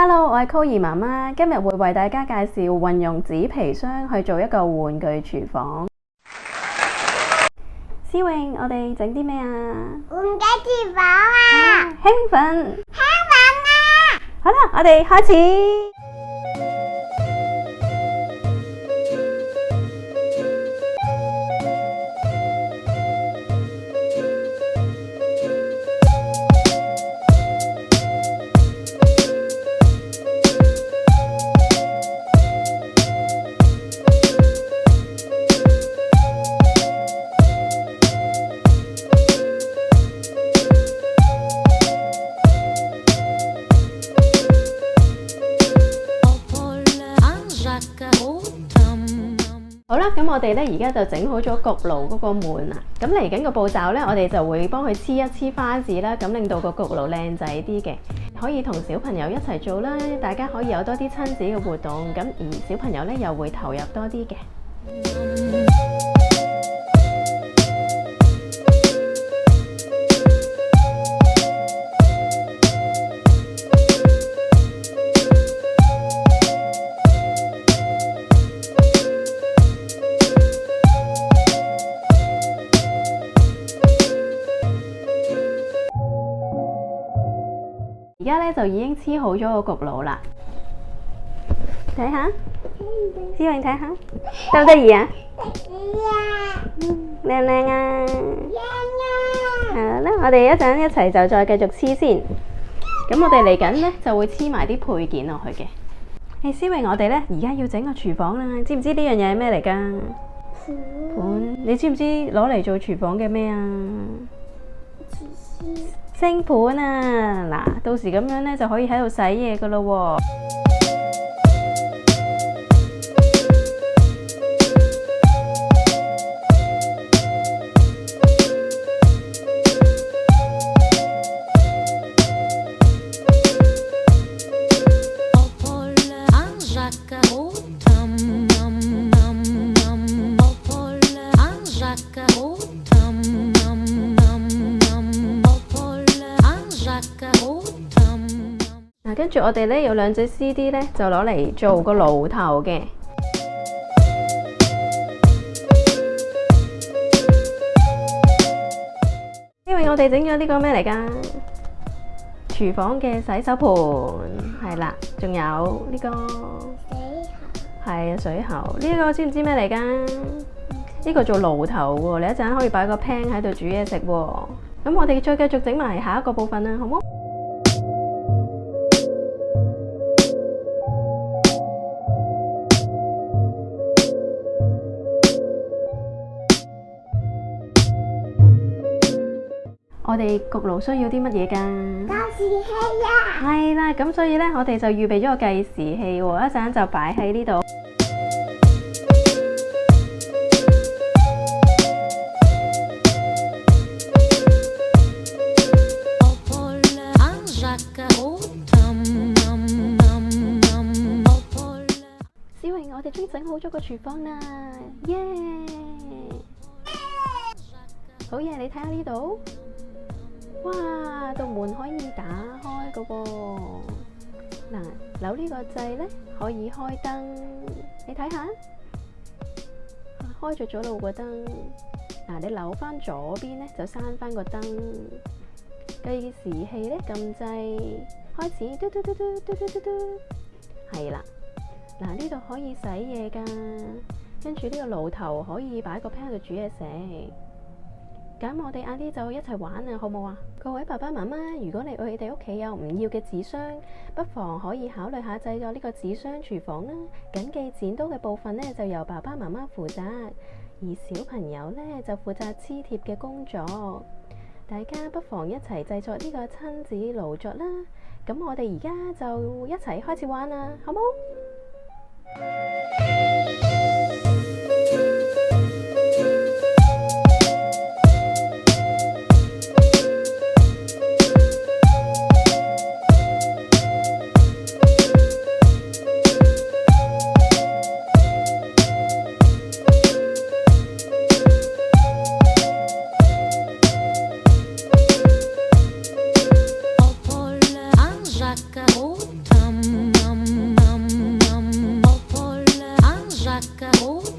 Hello，我係 Chloe 媽媽，今日會為大家介紹運用紙皮箱去做一個玩具廚房。思穎，我哋整啲咩啊？玩具廚房啊！興奮！興奮啊！好啦，我哋開始。好啦，咁我哋咧而家就整好咗焗爐嗰個門啦。咁嚟緊個步驟咧，我哋就會幫佢黐一黐花紙啦，咁令到個焗爐靚仔啲嘅。可以同小朋友一齊做啦，大家可以有多啲親子嘅活動，咁而小朋友咧又會投入多啲嘅。而家咧就已經黐好咗個焗爐啦，睇下，思穎睇下，得唔得意啊？靚唔靚啊？好啦，我哋一陣一齊就再繼續黐先。咁我哋嚟緊咧就會黐埋啲配件落去嘅。思穎，我哋咧而家要整個廚房啦，知唔知呢樣嘢係咩嚟㗎？盤，你知唔知攞嚟做廚房嘅咩啊？星盤啊，嗱，到時咁樣咧就可以喺度洗嘢噶咯喎。跟住我哋咧有兩隻 CD 咧，就攞嚟做個爐頭嘅。因為我哋整咗呢個咩嚟㗎？廚房嘅洗手盤係啦，仲有呢個係水喉。呢個知唔知咩嚟㗎？呢個做爐頭喎，你一陣可以擺個 pan 喺度煮嘢食喎。咁我哋再繼續整埋下一個部分啦，好冇？我哋焗爐需要啲乜嘢㗎？計時器啊！係啦，咁所以咧，我哋就預備咗個計時器喎，一陣就擺喺呢度。思穎，我哋終於整好咗個廚房啦！耶！好嘢，你睇下呢度。哇！道門可以打開個噃，嗱，扭呢個掣咧可以開燈，你睇下，開着咗路個燈。嗱，你扭翻左邊咧就閂翻個燈。計時器咧撳掣，開始嘟嘟嘟嘟嘟嘟嘟嘟，係啦。嗱，呢度可以洗嘢噶，跟住呢個爐頭可以擺個 pan 喺度煮嘢食。咁我哋晏啲就一齊玩啊，好冇啊？各位爸爸媽媽，如果你哋屋企有唔要嘅紙箱，不妨可以考慮下製作呢個紙箱廚房啦。緊記剪刀嘅部分呢，就由爸爸媽媽負責，而小朋友呢，就負責黐貼嘅工作。大家不妨一齊製作呢個親子勞作啦。咁我哋而家就一齊開始玩啦，好冇？好